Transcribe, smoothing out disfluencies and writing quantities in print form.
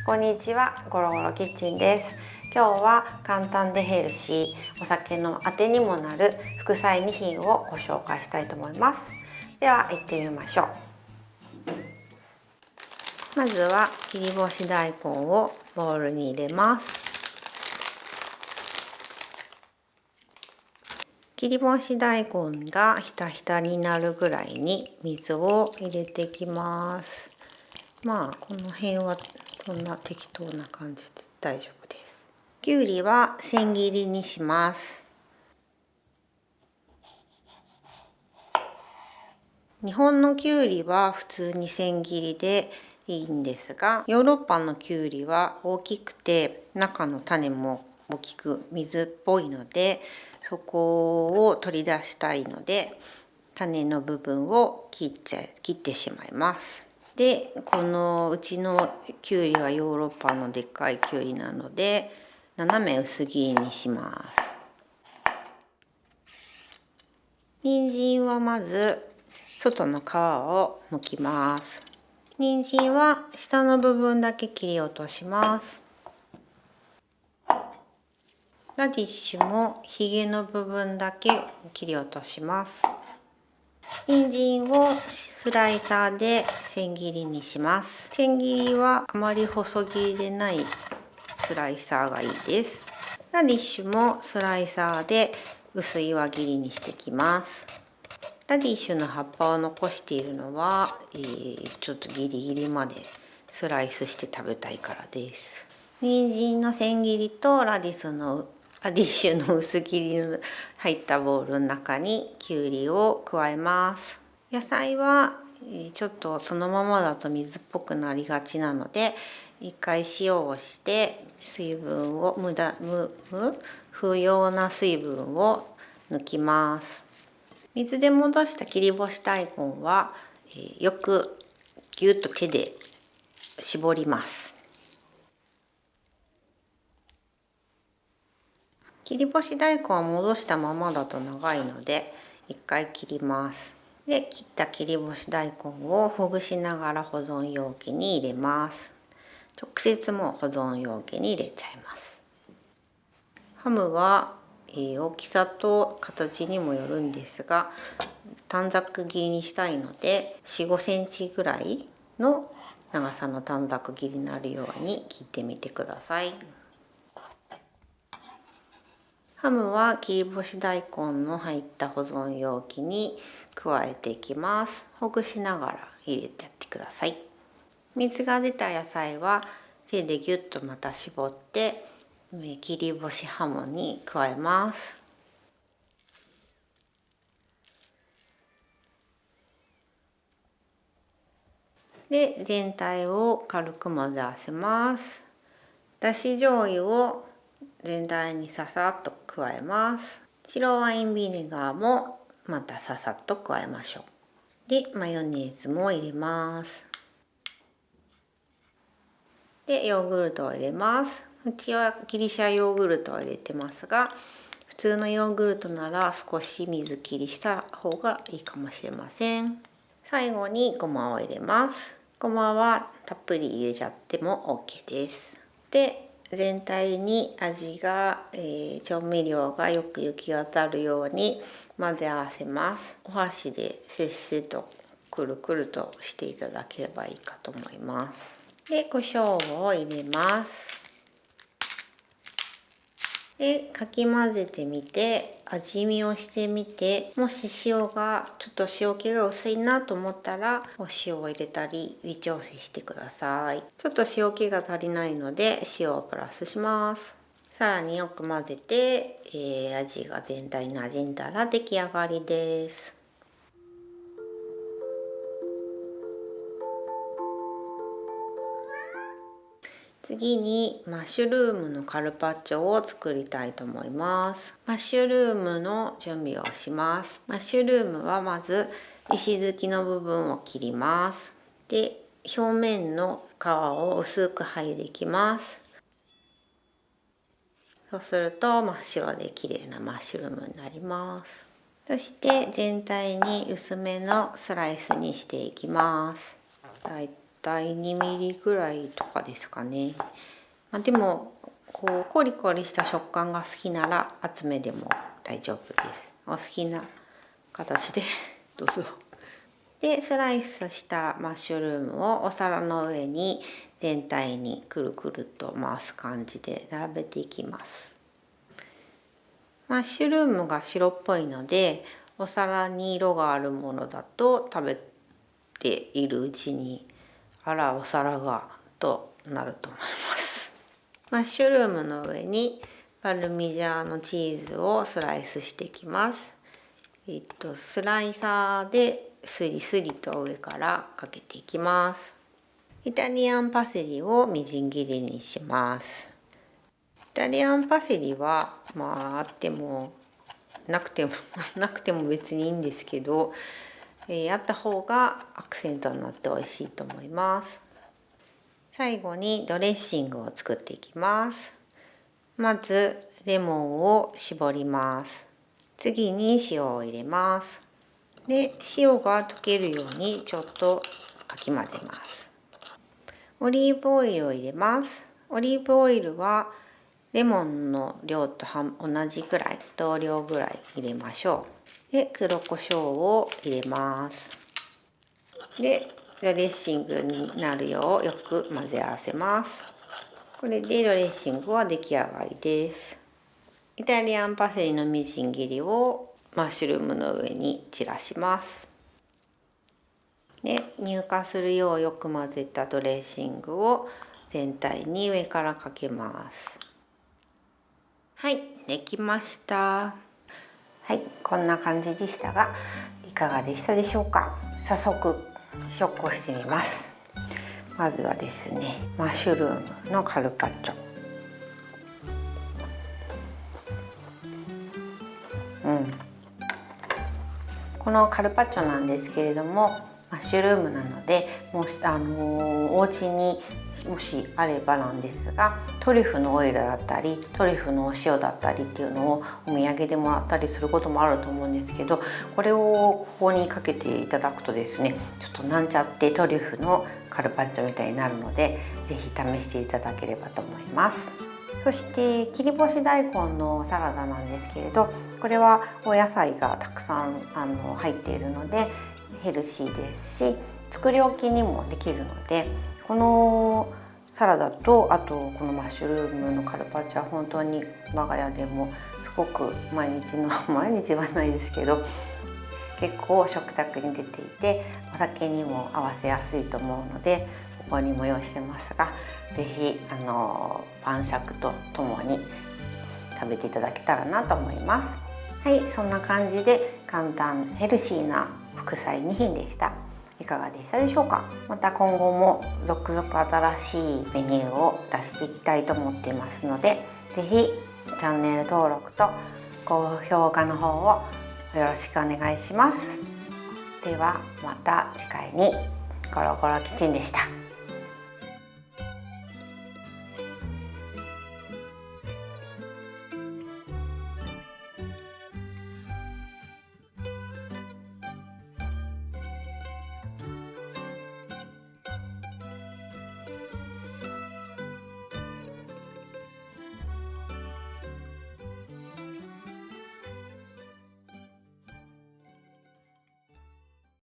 こんにちは、ゴロゴロキッチンです。今日は簡単でヘルシー、お酒のあてにもなる副菜2品をご紹介したいと思います。では行ってみましょう。まずは切り干し大根をボウルに入れます。切り干し大根がひたひたになるぐらいに水を入れていきます。この辺はそんな適当な感じで大丈夫です。きゅうりは千切りにします。日本のきゅうりは普通に千切りでいいんですが、ヨーロッパのきゅうりは大きくて中の種も大きく水っぽいので、そこを取り出したいので種の部分を切ってしまいます。で、このうちのきゅうりはヨーロッパのでっかいきゅうりなので斜め薄切りにします。人参はまず外の皮を剥きます。人参は下の部分だけ切り落とします。ラディッシュもひげの部分だけ切り落とします。人参をスライサーで千切りにします。千切りはあまり細切りでないスライサーがいいです。ラディッシュもスライサーで薄い輪切りにしてきます。ラディッシュの葉っぱを残しているのは、ちょっとギリギリまでスライスして食べたいからです。人参の千切りとラディッシュの薄切りの入ったボウルの中にきゅうりを加えます。野菜はちょっとそのままだと水っぽくなりがちなので、一回塩をして水分を不要な水分を抜きます。水で戻した切り干し大根はよくぎゅっと手で絞ります。切り干し大根は戻したままだと長いので一回切ります。で、切った切り干し大根をほぐしながら保存容器に入れます。直接も保存容器に入れちゃいます。ハムは大きさと形にもよるんですが、短冊切りにしたいので4、5センチぐらいの長さの短冊切りになるように切ってみてください。ハムは切り干し大根の入った保存容器に加えていきます。ほぐしながら入れてやってください。水が出た野菜は手でギュッとまた絞って切り干しハムに加えます。で、全体を軽く混ぜ合わせます。だし醤油を全体にささっと加えます。白ワインビネガーもまたささっと加えましょう。で、マヨネーズも入れます。で、ヨーグルトを入れます。うちはギリシャヨーグルトを入れてますが、普通のヨーグルトなら少し水切りした方がいいかもしれません。最後にごまを入れます。ごまはたっぷり入れちゃっても OK です。で、全体に味が、調味料がよく行き渡るように混ぜ合わせます。お箸でせっせとくるくるとしていただければいいかと思います。で、胡椒を入れます。で、かき混ぜてみて味見をしてみて、もし塩がちょっと塩気が薄いなと思ったらお塩を入れたり微調整してください。ちょっと塩気が足りないので塩をプラスします。さらによく混ぜて、味が全体に馴染んだら出来上がりです。次にマッシュルームのカルパッチョを作りたいと思います。マッシュルームの準備をします。マッシュルームはまず石突きの部分を切ります。で、表面の皮を薄く剥いでいきます。そうすると真っ白で綺麗なマッシュルームになります。そして全体に薄めのスライスにしていきます。だいたい2ミリぐらいとかですかね。でもこうコリコリした食感が好きなら厚めでも大丈夫です。お好きな形でどうぞ。でスライスしたマッシュルームをお皿の上に全体にくるくると回す感じで並べていきます。マッシュルームが白っぽいのでお皿に色があるものだと食べているうちにあらお皿がとなると思います。マッシュルームの上にパルミジャーノチーズをスライスしていきます。スライサーでスリスリと上からかけていきます。イタリアンパセリをみじん切りにします。イタリアンパセリはあってもなくても別にいいんですけど、あった方がアクセントになって美味しいと思います。最後にドレッシングを作っていきます。まずレモンを絞ります。次に塩を入れます。で塩が溶けるようにちょっとかき混ぜます。オリーブオイルを入れます。オリーブオイルはレモンの量と同じくらい、同量ぐらい入れましょう。で黒胡椒を入れます。でドレッシングになるようよく混ぜ合わせます。これでドレッシングは出来上がりです。イタリアンパセリのみじん切りをマッシュルームの上に散らします。で乳化するようよく混ぜたドレッシングを全体に上からかけます。はい、できました。はい、こんな感じでしたがいかがでしたでしょうか。早速試食をしてみます。まずはですね、マッシュルームのカルパッチョ。このカルパッチョなんですけれども、マッシュルームなので、もうお家にもしあればなんですが、トリュフのオイルだったりトリュフのお塩だったりっていうのをお土産でもらったりすることもあると思うんですけど、これをここにかけていただくとですね、ちょっとなんちゃってトリュフのカルパッチョみたいになるので、是非試していただければと思います。そして切り干し大根のサラダなんですけれど、これはお野菜がたくさん入っているのでヘルシーですし、作り置きにもできるので、このサラダとあとこのマッシュルームのカルパッチョは本当に我が家でもすごく毎日はないですけど結構食卓に出ていて、お酒にも合わせやすいと思うのでここにも用意してますが、是非晩酌とともに食べていただけたらなと思います。はい、そんな感じで簡単ヘルシーな副菜2品でした。いかがでしたでしょうか。また今後も続々新しいメニューを出していきたいと思っていますので、是非チャンネル登録と高評価の方をよろしくお願いします。ではまた次回に。ゴロゴロキッチンでした。